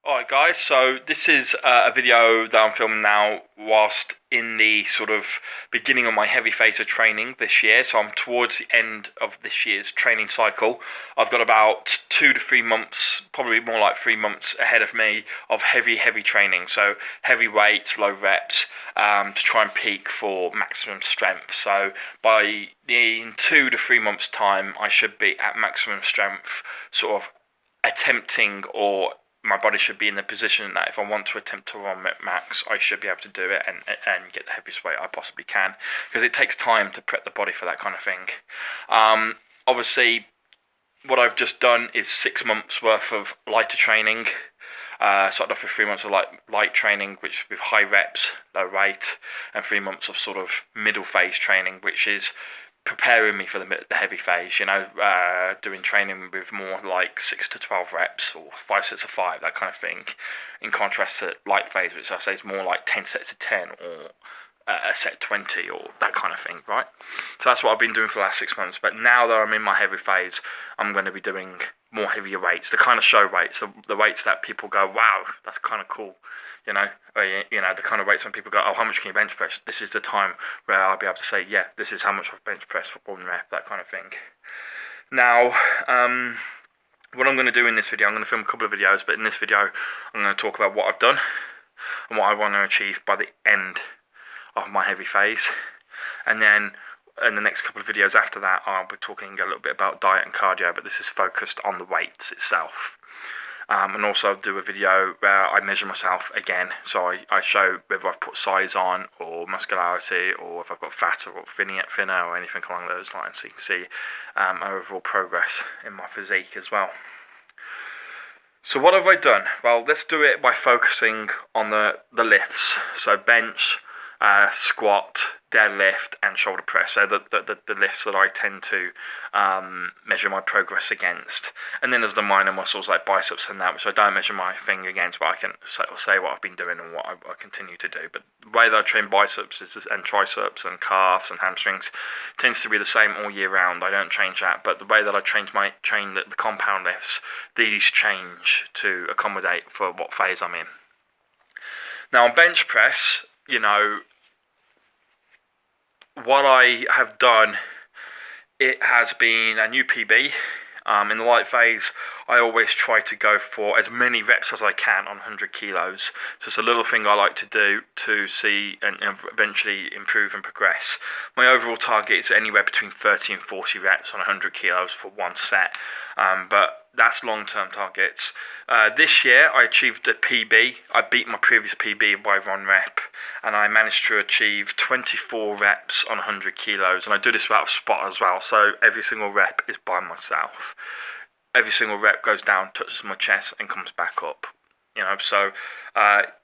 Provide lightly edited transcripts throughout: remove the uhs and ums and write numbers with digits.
Alright guys, so this is a video that I'm filming now whilst in the sort of beginning of my heavy phase of training this year. So I'm towards the end of this year's training cycle. I've got about 2 to 3 months, probably more like 3 months ahead of me of heavy training. So heavy weights, low reps, to try and peak for maximum strength. So in 2 to 3 months time, I should be at maximum strength, sort of attempting, or my body should be in the position that if I want to attempt to run max, I should be able to do it and get the heaviest weight I possibly can, because it takes time to prep the body for that kind of thing. Obviously, what I've just done is 6 months worth of lighter training. Started off with 3 months of light training, which with high reps, low weight, and 3 months of sort of middle phase training, which is preparing me for the heavy phase, doing training with more like 6 to 12 reps or 5 sets of 5, that kind of thing, in contrast to light phase, which I say is more like 10 sets of 10 or a set 20 or that kind of thing, right? So that's what I've been doing for the last 6 months. But now that I'm in my heavy phase, I'm going to be doing more heavier weights, the kind of show weights, the weights that people go, wow, that's kind of cool. The kind of weights when people go, oh, how much can you bench press? This is the time where I'll be able to say, yeah, this is how much I've bench pressed for 1 rep, that kind of thing. Now, what I'm going to do in this video, I'm going to film a couple of videos, but in this video, I'm going to talk about what I've done and what I want to achieve by the end of my heavy phase. And then in the next couple of videos after that, I'll be talking a little bit about diet and cardio, but this is focused on the weights itself. And also I'll do a video where I measure myself again, so I show whether I've put size on or muscularity, or if I've got fat or thinner or anything along those lines, so you can see my overall progress in my physique as well. So what have I done? Well, let's do it by focusing on the lifts, so bench, squat, deadlift and shoulder press, so the lifts that I tend to measure my progress against. And then there's the minor muscles like biceps and that, which I don't measure my thing against, but I can say what I've been doing and what I continue to do. But the way that I train biceps and triceps and calves and hamstrings tends to be the same all year round. I don't change that, but the way that I train the compound lifts, these change to accommodate for what phase I'm in. Now on bench press, what I have done, it has been a new PB. In the light phase, I always try to go for as many reps as I can on 100 kilos. So it's a little thing I like to do to see and eventually improve and progress. My overall target is anywhere between 30 and 40 reps on 100 kilos for one set. But that's long-term targets. This year, I achieved a PB. I beat my previous PB by 1 rep, and I managed to achieve 24 reps on 100 kilos. And I do this without a spot as well, so every single rep is by myself. Every single rep goes down, touches my chest, and comes back up. So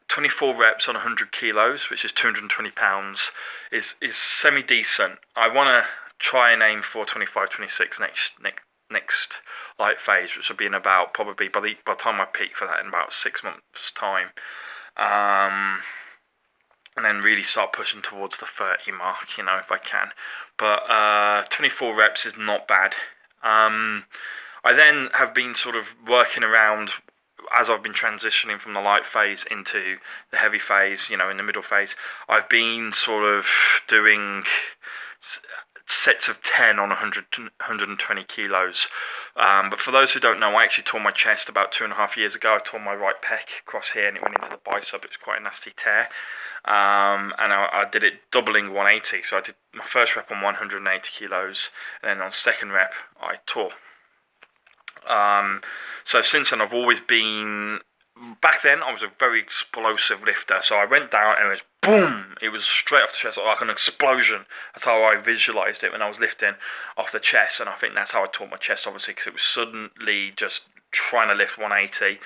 24 reps on 100 kilos, which is 220 pounds, is semi-decent. I want to try and aim for 25, 26 next light phase, which will be in about, probably by the time I peak for that, in about 6 months time, and then really start pushing towards the 30 mark, if I can. But 24 reps is not bad. I then have been sort of working around, as I've been transitioning from the light phase into the heavy phase, in the middle phase, I've been sort of doing sets of 10 on 120 kilos. But for those who don't know, I actually tore my chest about 2.5 years ago. I tore my right pec across here and it went into the bicep. It was quite a nasty tear. And I did it doubling 180. So I did my first rep on 180 kilos, and then on second rep, I tore. So since then, I've always been... Back then, I was a very explosive lifter, so I went down and it was boom! It was straight off the chest, like an explosion. That's how I visualised it when I was lifting off the chest, and I think that's how I tore my chest, obviously, because it was suddenly just trying to lift 180.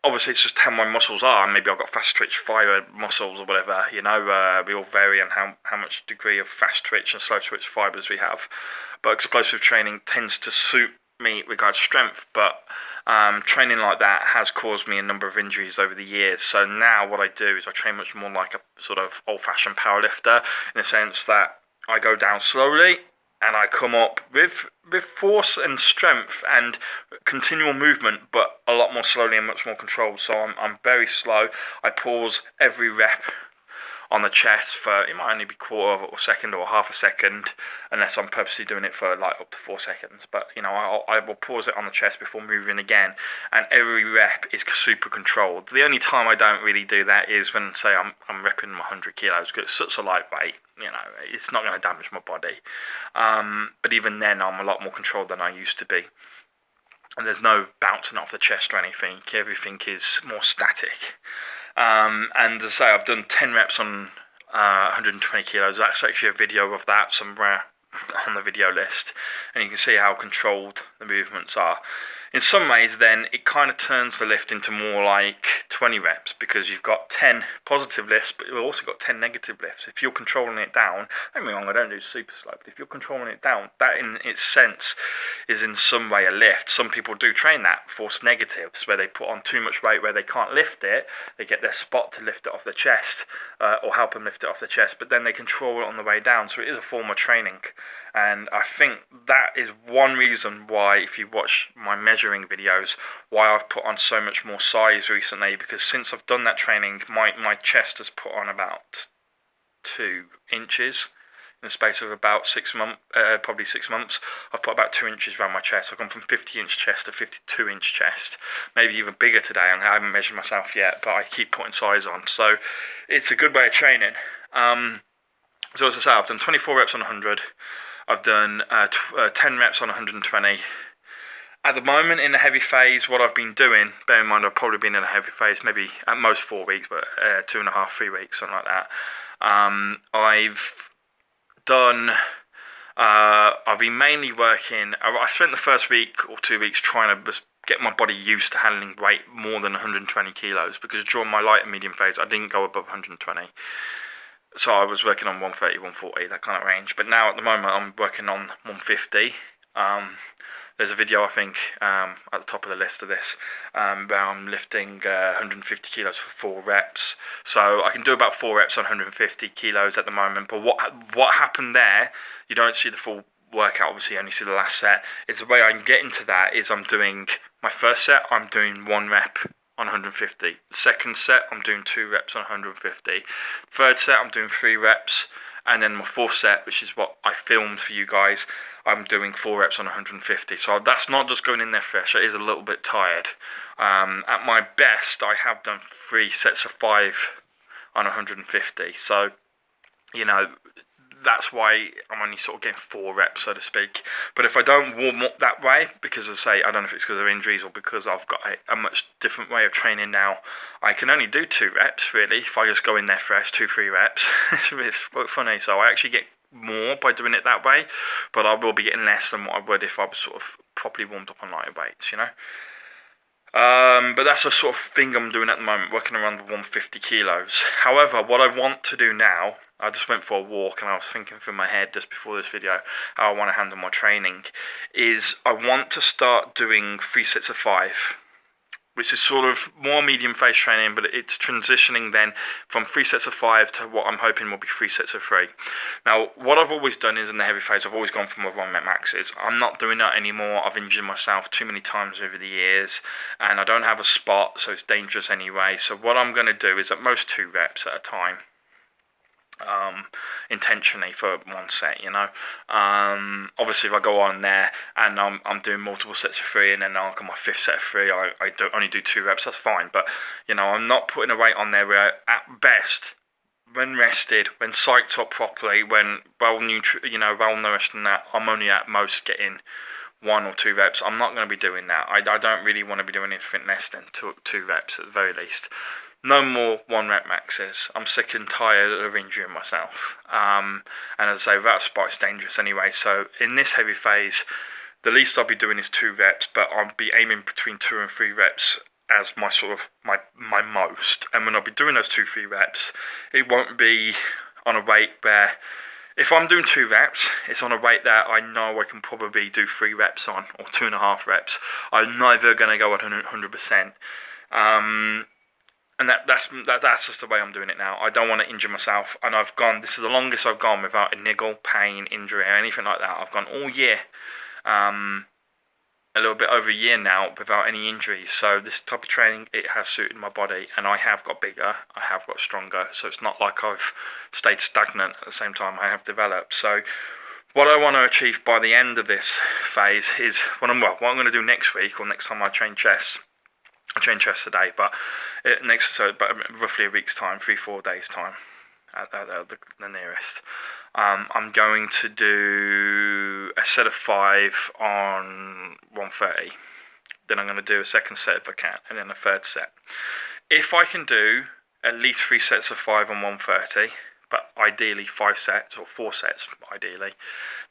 Obviously, it's just how my muscles are. Maybe I've got fast twitch fibre muscles or whatever, we all vary on how much degree of fast twitch and slow twitch fibres we have. But explosive training tends to suit me regards strength, but training like that has caused me a number of injuries over the years. So now what I do is I train much more like a sort of old-fashioned powerlifter, in the sense that I go down slowly and I come up with force and strength and continual movement, but a lot more slowly and much more controlled. So I'm very slow. I pause every rep on the chest for, it might only be quarter of a second or half a second, unless I'm purposely doing it for like up to 4 seconds. But you know, I will pause it on the chest before moving again, and every rep is super controlled. The only time I don't really do that is when, say, I'm repping my 100 kilos, because it's such a lightweight. You know, it's not going to damage my body. But even then, I'm a lot more controlled than I used to be. And there's no bouncing off the chest or anything. Everything is more static. And as I say, I've done 10 reps on 120 kilos. That's actually a video of that somewhere on the video list. And you can see how controlled the movements are. In some ways, then, it kind of turns the lift into more like 20 reps, because you've got 10 positive lifts, but you've also got 10 negative lifts. If you're controlling it down, don't get me wrong, I don't do super slow, but if you're controlling it down, that in its sense is in some way a lift. Some people do train that, force negatives, where they put on too much weight where they can't lift it. They get their spot to lift it off the chest, or help them lift it off the chest, but then they control it on the way down. So it is a form of training. And I think that is one reason why, if you watch my measuring videos, why I've put on so much more size recently, because since I've done that training, my chest has put on about 2 inches in the space of about 6 months, probably 6 months. I've put about 2 inches around my chest. I've gone from 50-inch chest to 52-inch chest, maybe even bigger today. I haven't measured myself yet, but I keep putting size on. So it's a good way of training. So as I say, I've done 24 reps on 100. I've done 10 reps on 120. At the moment, in the heavy phase, what I've been doing, bear in mind I've probably been in a heavy phase maybe at most 4 weeks, but 2.5, 3 weeks, something like that. I've been mainly working, I spent the first week or 2 weeks trying to get my body used to handling weight more than 120 kilos, because during my light and medium phase, I didn't go above 120. So I was working on 130, 140, that kind of range. But now at the moment I'm working on 150. There's a video, I think, at the top of the list of this, where I'm lifting 150 kilos for 4 reps. So I can do about 4 reps on 150 kilos at the moment. But what happened there, you don't see the full workout, obviously you only see the last set. Is the way I'm getting to that is I'm doing my first set, I'm doing 1 rep on 150. The second set, I'm doing 2 reps on 150. Third set, I'm doing 3 reps. And then my fourth set, which is what I filmed for you guys, I'm doing 4 reps on 150. So that's not just going in there fresh, it is a little bit tired. At my best, I have done 3 sets of 5 on 150. So, you know, that's why I'm only sort of getting 4 reps, so to speak. But if I don't warm up that way, because as I say, I don't know if it's because of injuries or because I've got a much different way of training now, I can only do 2 reps, really. If I just go in there fresh, 2-3 reps, it's quite funny. So I actually get more by doing it that way, but I will be getting less than what I would if I was sort of properly warmed up on lighter weights, you know. But that's the sort of thing I'm doing at the moment, working around the 150 kilos. However, what I want to do now, I just went for a walk and I was thinking through my head just before this video how I want to handle my training, is I want to start doing 3 sets of 5, which is sort of more medium phase training, but it's transitioning then from 3 sets of 5 to what I'm hoping will be 3 sets of 3. Now, what I've always done is in the heavy phase, I've always gone for my 1 rep maxes. I'm not doing that anymore. I've injured myself too many times over the years, and I don't have a spot, so it's dangerous anyway. So what I'm going to do is at most 2 reps at a time. Intentionally for 1 set, you know. Obviously if I go on there and I'm doing multiple sets of 3 and then I'll come my 5th set of 3, I only do 2 reps, that's fine. But you know, I'm not putting a weight on there where at best, when rested, when psyched up properly, when well nourished and that, I'm only at most getting 1 or 2 reps. I'm not going to be doing that. I don't really want to be doing anything less than 2 reps at the very least. No more 1 rep maxes. I'm sick and tired of injuring myself. And as I say, that spot's dangerous anyway. So in this heavy phase, the least I'll be doing is 2 reps, but I'll be aiming between 2 and 3 reps as my sort of my most. And when I'll be doing those 2-3 reps, it won't be on a weight where, if I'm doing 2 reps, it's on a weight that I know I can probably do 3 reps on, or 2.5 reps. I'm neither going to go at 100%. And that's just the way I'm doing it now. I don't want to injure myself, and this is the longest I've gone without a niggle, pain, injury, or anything like that. I've gone all year, a little bit over a year now without any injuries. So this type of training, it has suited my body, and I have got bigger, I have got stronger. So it's not like I've stayed stagnant at the same time. I have developed. So what I want to achieve by the end of this phase is what I'm going to do next week, or next time I train chest. I train chest today, but roughly a week's time, 3-4 days time, at the nearest. I'm going to do a set of 5 on 130. Then I'm going to do a second set if I can, and then a third set. If I can do at least 3 sets of 5 on 130, but ideally 5 sets or 4 sets, ideally,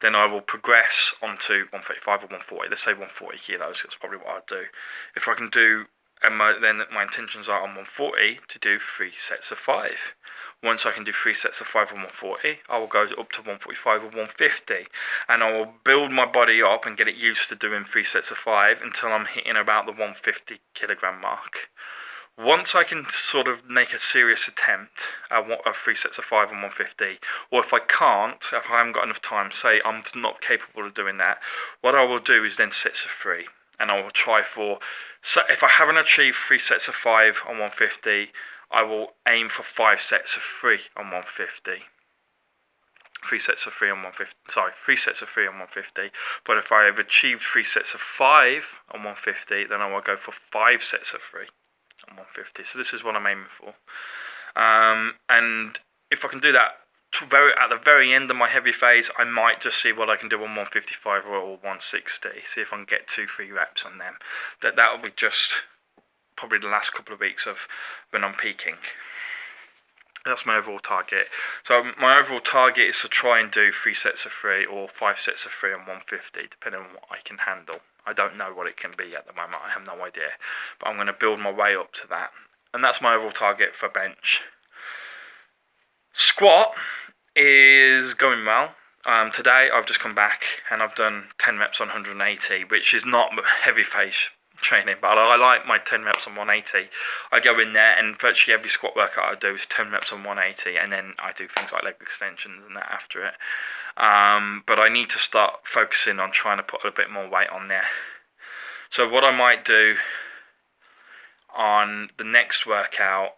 then I will progress onto 135 or 140. Let's say 140 kilos. That's probably what I'd do. If I can do. And then my intentions are on 140 to do 3 sets of 5. Once I can do 3 sets of 5 on 140, I will go up to 145 or 150. And I will build my body up and get it used to doing 3 sets of 5 until I'm hitting about the 150 kilogram mark. Once I can sort of make a serious attempt at 3 sets of 5 on 150, or if I can't, if I haven't got enough time, say I'm not capable of doing that, what I will do is then sets of 3. And I will try so if I haven't achieved 3 sets of 5 on 150, I will aim for 5 sets of 3 on 150. 3 sets of 3 on 150. Sorry, 3 sets of 3 on 150. But if I have achieved 3 sets of 5 on 150, then I will go for 5 sets of 3 on 150. So this is what I'm aiming for. And if I can do that at the very end of my heavy phase, I might just see what I can do on 155 or 160. See if I can get 2-3 reps on them. That will be just probably the last couple of weeks of when I'm peaking. That's my overall target. So my overall target is to try and do 3 sets of 3 or 5 sets of 3 on 150, depending on what I can handle. I don't know what it can be at the moment. I have no idea. But I'm going to build my way up to that. And that's my overall target for bench. Squat is going well. Today I've just come back and I've done 10 reps on 180, which is not heavy phase training, but I like my 10 reps on 180. I go in there and virtually every squat workout I do is 10 reps on 180, and then I do things like leg extensions and that after it. But I need to start focusing on trying to put a bit more weight on there. So what I might do on the next workout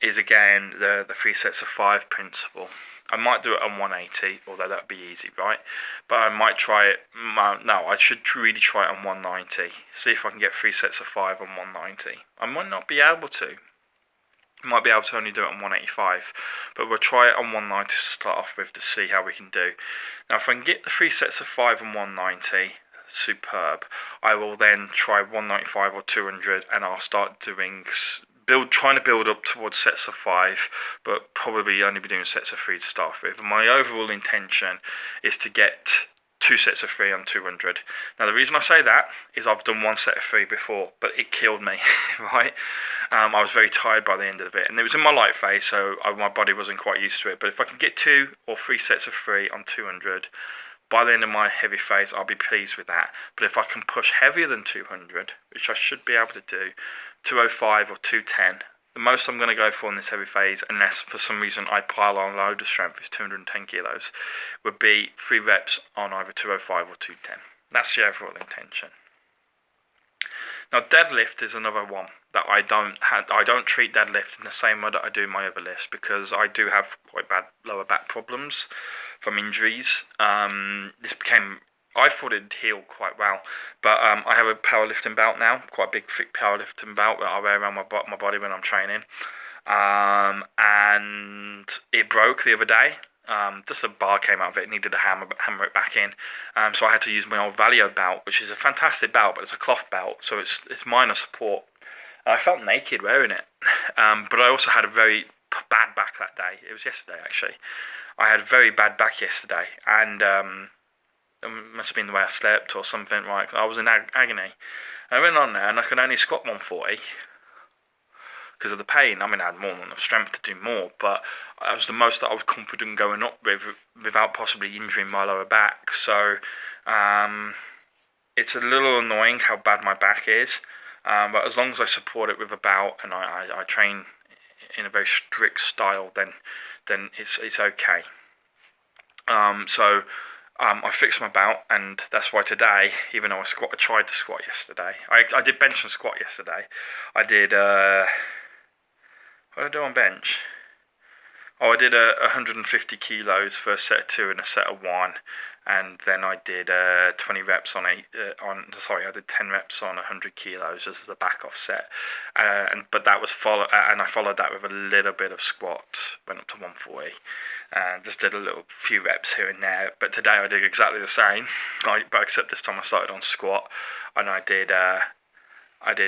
is again the 3 sets of 5 principle. I might do it on 180, although that would be easy, right? But I might try it. No, I should really try it on 190. See if I can get 3 sets of 5 on 190. I might not be able to. I might be able to only do it on 185, but we'll try it on 190 to start off with to see how we can do. Now, if I can get the 3 sets of 5 on 190, superb. I will then try 195 or 200, and I'll start doing. Trying to build up towards sets of 5, but probably only be doing sets of 3 to start with. And my overall intention is to get 2 sets of 3 on 200. Now the reason I say that is I've done 1 set of 3 before, but it killed me, right? I was very tired by the end of it, and it was in my light phase, so my body wasn't quite used to it. But if I can get 2 or 3 sets of 3 on 200, by the end of my heavy phase, I'll be pleased with that. But if I can push heavier than 200, which I should be able to do, 205 or 210, the most I'm going to go for in this heavy phase, unless for some reason I pile on a load of strength, is 210 kilos, would be 3 reps on either 205 or 210. That's the overall intention. Now deadlift is another one that I don't treat deadlift in the same way that I do my other lifts, because I do have quite bad lower back problems from injuries. I thought it'd heal quite well, but I have a powerlifting belt now, quite a big thick powerlifting belt that I wear around my body when I'm training, and it broke the other day. Just a bar came out of it, needed to hammer it back in, so I had to use my old Valio belt, which is a fantastic belt, but it's a cloth belt, so it's minor support. And I felt naked wearing it, but I also had a very bad back that day. It was yesterday actually. I had a very bad back yesterday, and it must have been the way I slept or something, right? I was in agony. I went on there and I could only squat 140 because of the pain. I mean, I had more than enough strength to do more, but that was the most that I was confident going up with without possibly injuring my lower back. So it's a little annoying how bad my back is. But as long as I support it with a belt and I train in a very strict style, then it's okay. I fixed my belt, and that's why today, even though I tried to squat yesterday. I did bench and squat yesterday. I did what did I do on bench? Oh, I did 150 kilos for a set of 2 and a set of 1, and then I did 20 reps on I did 10 reps on 100 kilos as the back off set, but that was and I followed that with a little bit of squat, went up to 140, and just did a little few reps here and there. But today I did exactly the same, but except this time I started on squat, and I did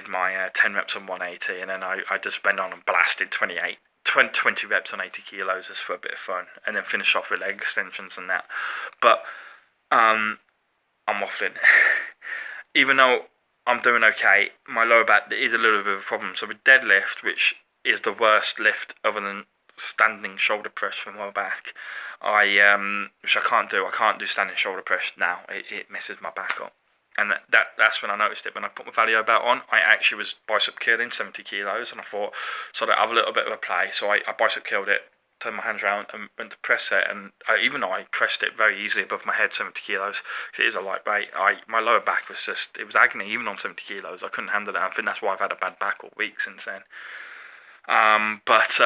my 10 reps on 180, and then I just went on and blasted 20 reps on 80 kilos just for a bit of fun, and then finish off with leg extensions and that. But I'm waffling. Even though I'm doing okay, my lower back is a little bit of a problem. So with deadlift, which is the worst lift other than standing shoulder press for my back, which I can't do. I can't do standing shoulder press now. It messes my back up. And that's when I noticed it. When I put my Valio belt on, I actually was bicep curling 70 kilos, and I thought, so that I have a little bit of a play. So I bicep curled it, turned my hands around, and went to press it. And even though I pressed it very easily above my head, 70 kilos, because it is a light weight, my lower back was it was agony, even on 70 kilos. I couldn't handle it. I think that's why I've had a bad back all week since then. But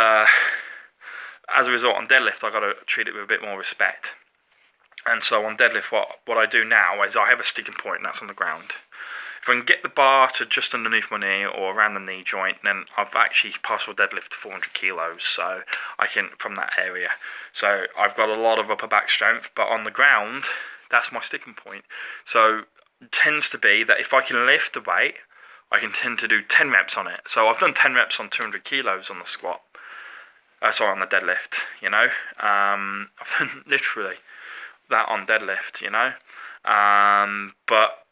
as a result, on deadlift, I got to treat it with a bit more respect. And so on deadlift, what I do now is I have a sticking point, and that's on the ground. If I can get the bar to just underneath my knee or around the knee joint, then I've actually passed deadlift 400 kilos, so I can, from that area. So I've got a lot of upper back strength, but on the ground, that's my sticking point. So it tends to be that if I can lift the weight, I can tend to do 10 reps on it. So I've done 10 reps on 200 kilos on the squat. On the deadlift, I've done literally that on deadlift, but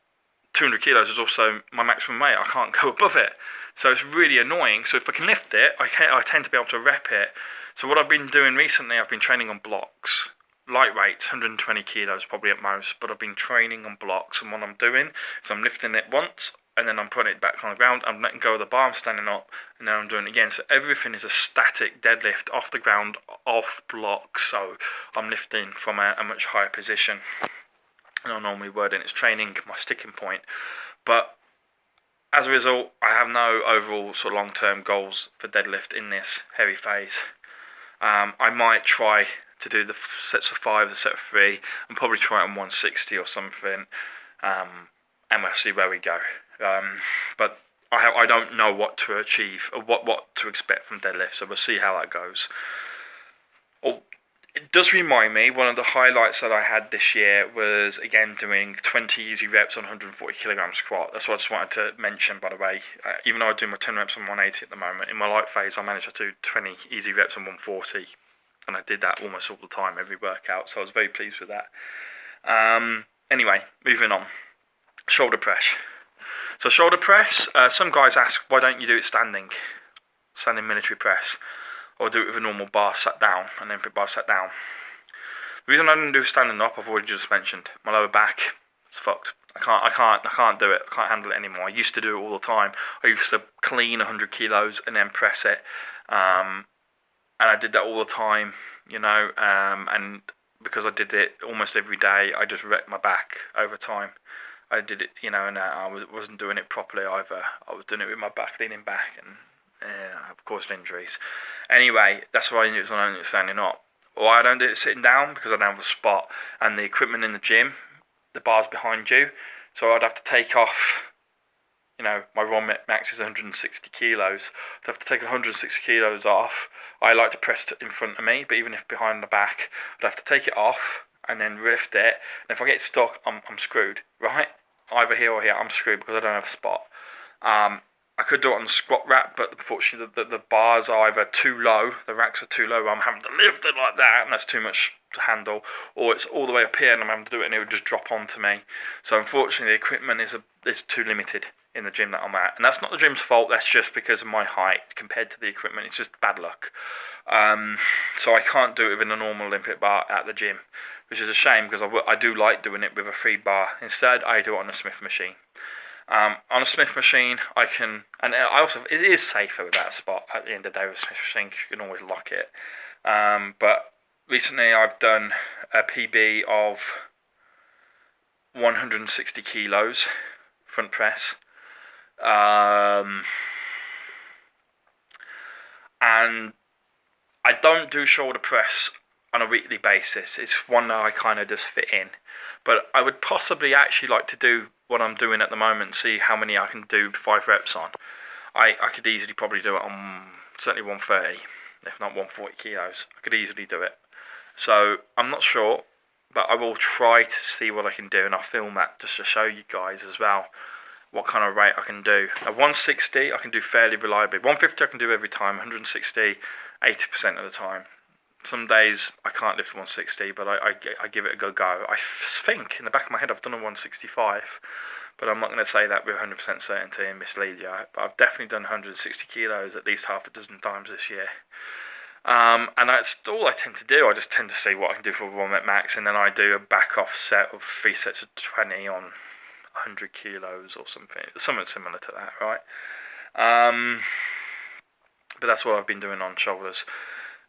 200 kilos is also my maximum weight. I can't go above it, so it's really annoying. So if I can lift it, I tend to be able to rep it. So what I've been doing recently, I've been training on blocks, lightweight, 120 kilos probably at most, but I've been training on blocks, and what I'm doing is I'm lifting it once, and then I'm putting it back on the ground, I'm letting go of the bar, I'm standing up, and then I'm doing it again. So everything is a static deadlift off the ground, off blocks, so I'm lifting from a much higher position. And I normally word in it's training my sticking point. But as a result, I have no overall sort of long-term goals for deadlift in this heavy phase. I might try to do the sets of 5, the set of 3, and probably try it on 160 or something, and we'll see where we go. But I don't know what to achieve or what to expect from deadlift, so we'll see how that goes. It does remind me, one of the highlights that I had this year was, again, doing 20 easy reps on 140 kilogram squat. That's what I just wanted to mention, by the way. Even though I do my 10 reps on 180 at the moment, in my light phase I managed to do 20 easy reps on 140, and I did that almost all the time, every workout, so I was very pleased with that. Anyway, moving on. Shoulder press. So shoulder press, some guys ask, why don't you do it standing military press, or do it with a normal bar sat down, an Olympic bar sat down. The reason I didn't do standing up, I've already just mentioned. My lower back is fucked. I can't do it. I can't handle it anymore. I used to do it all the time. I used to clean 100 kilos and then press it, and I did that all the time, and because I did it almost every day, I just wrecked my back over time. I did it, and I wasn't doing it properly either. I was doing it with my back leaning back, and I've caused injuries. Anyway, that's why I knew it was only standing up. Or I don't do it sitting down, because I don't have a spot, and the equipment in the gym, the bar's behind you, so I'd have to take off, my raw max is 160 kilos, I'd have to take 160 kilos off. I like to press it in front of me, but even if behind the back, I'd have to take it off, and then lift it, and if I get stuck, I'm screwed, right? Either here or here, I'm screwed because I don't have a spot. I could do it on the squat rack, but unfortunately the bars are either too low, the racks are too low, I'm having to lift it like that, and that's too much to handle, or it's all the way up here and I'm having to do it and it would just drop onto me. So unfortunately the equipment is too limited in the gym that I'm at, and that's not the gym's fault, that's just because of my height compared to the equipment. It's just bad luck. So I can't do it with a normal Olympic bar at the gym, which is a shame, because I do like doing it with a free bar. Instead I do it on a Smith machine. On a Smith machine, I can, and I also, it is safer without a spot at the end of the day with a Smith machine because you can always lock it. But recently I've done a PB of 160 kilos front press. And I don't do shoulder press on a weekly basis. It's one that I kind of just fit in. But I would possibly actually like to do what I'm doing at the moment, see how many I can do 5 reps on. I could easily probably do it on certainly 130, if not 140 kilos. I could easily do it. So I'm not sure, but I will try to see what I can do, and I'll film that just to show you guys as well what kind of rate I can do. At 160 I can do fairly reliably. 150 I can do every time. 160 80% of the time. Some days I can't lift 160, but I give it a good go. I think in the back of my head I've done a 165, but I'm not going to say that with 100% certainty and mislead you. But I've definitely done 160 kilos at least half a dozen times this year. And that's all I tend to do. I just tend to see what I can do for 1 rep max, and then I do a back off set of 3 sets of 20 on 100 kilos or something similar to that, right? But that's what I've been doing on shoulders.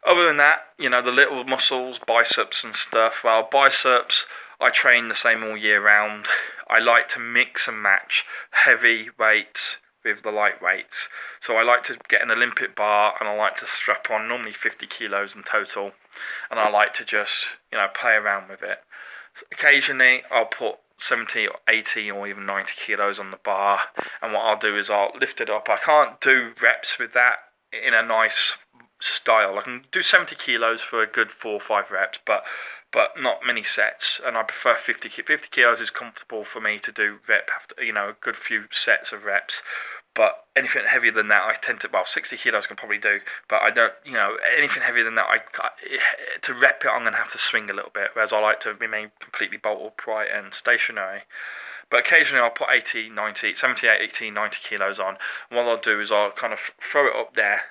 Other than that, you know, the little muscles, biceps and stuff. Well, biceps, I train the same all year round. I like to mix and match heavy weights with the light weights. So I like to get an Olympic bar, and I like to strap on normally 50 kilos in total. And I like to just, you know, play around with it. Occasionally, I'll put 70 or 80 or even 90 kilos on the bar, and what I'll do is I'll lift it up. I can't do reps with that in a nice style. I can do 70 kilos for a good 4 or 5 reps, but not many sets, and I prefer 50 kilos is comfortable for me to do rep after, you know, a good few sets of reps. But anything heavier than that, I tend to, well, 60 kilos I can probably do, but I don't, you know, anything heavier than that, to rep it, I'm going to have to swing a little bit, whereas I like to remain completely bolt upright and stationary. But occasionally I'll put 80, 90, 70, 80, 90 kilos on, and what I'll do is I'll kind of throw it up there,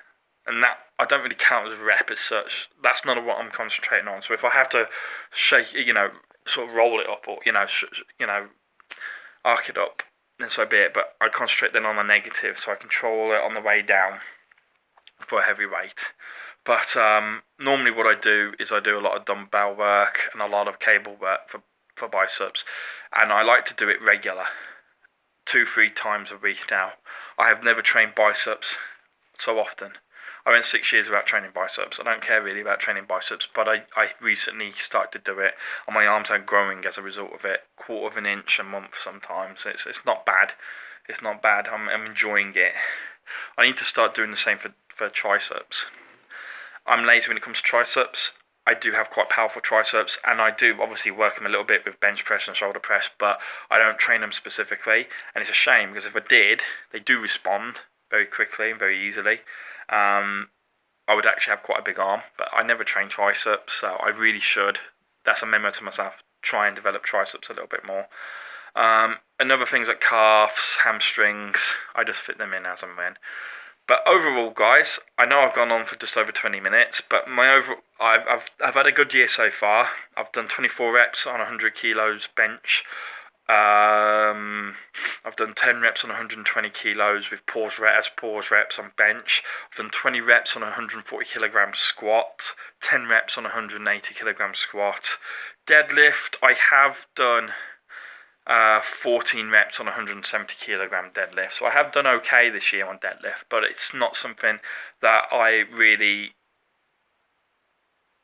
and that, I don't really count as a rep as such. That's not what I'm concentrating on. So if I have to shake, you know, sort of roll it up, or, you know, arc it up, then so be it. But I concentrate then on the negative, so I control it on the way down for a heavy weight. But normally what I do is I do a lot of dumbbell work and a lot of cable work for biceps, and I like to do it regular, 2-3 times a week now. I have never trained biceps so often. I went 6 years without training biceps. I don't care really about training biceps, but I recently started to do it, and my arms are growing as a result of it, 1/4 inch a month sometimes. It's not bad. It's not bad. I'm enjoying it. I need to start doing the same for triceps. I'm lazy when it comes to triceps. I do have quite powerful triceps, and I do obviously work them a little bit with bench press and shoulder press, but I don't train them specifically, and it's a shame because if I did, they do respond very quickly and very easily. I would actually have quite a big arm, but I never train triceps, so I really should. That's a memo to myself. Try and develop triceps a little bit more. Another things like calves, hamstrings, I just fit them in as and when. But overall, guys, I know I've gone on for just over 20 minutes, but I've had a good year so far. I've done 24 reps on 100 kilos bench. I've done 10 reps on 120 kilos with pause reps on bench. I've done 20 reps on 140 kilogram squat, 10 reps on 180 kilogram squat. Deadlift, I have done 14 reps on 170 kilogram deadlift. So I have done okay this year on deadlift, but it's not something that I really,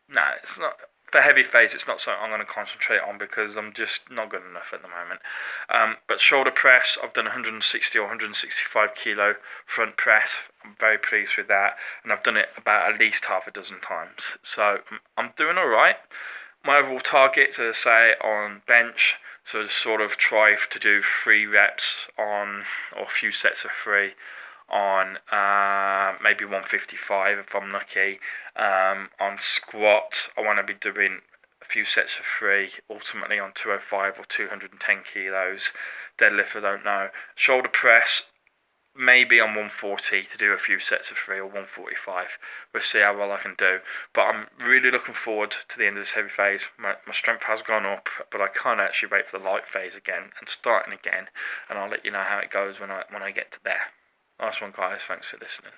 it's not. For heavy phase, it's not something I'm going to concentrate on because I'm just not good enough at the moment. But shoulder press, I've done 160 or 165 kilo front press. I'm very pleased with that, and I've done it about at least half a dozen times. So I'm doing all right. My overall targets, as I say, on bench, so sort of try to do 3 reps on, or a few sets of 3 on maybe 155 if I'm lucky. On squat, I want to be doing a few sets of 3, ultimately on 205 or 210 kilos. Deadlift, I don't know. Shoulder press, maybe on 140 to do a few sets of 3 or 145. We'll see how well I can do. But I'm really looking forward to the end of this heavy phase. My strength has gone up, but I can't actually wait for the light phase again and starting again. And I'll let you know how it goes when I get to there. Nice one, guys. Thanks for listening.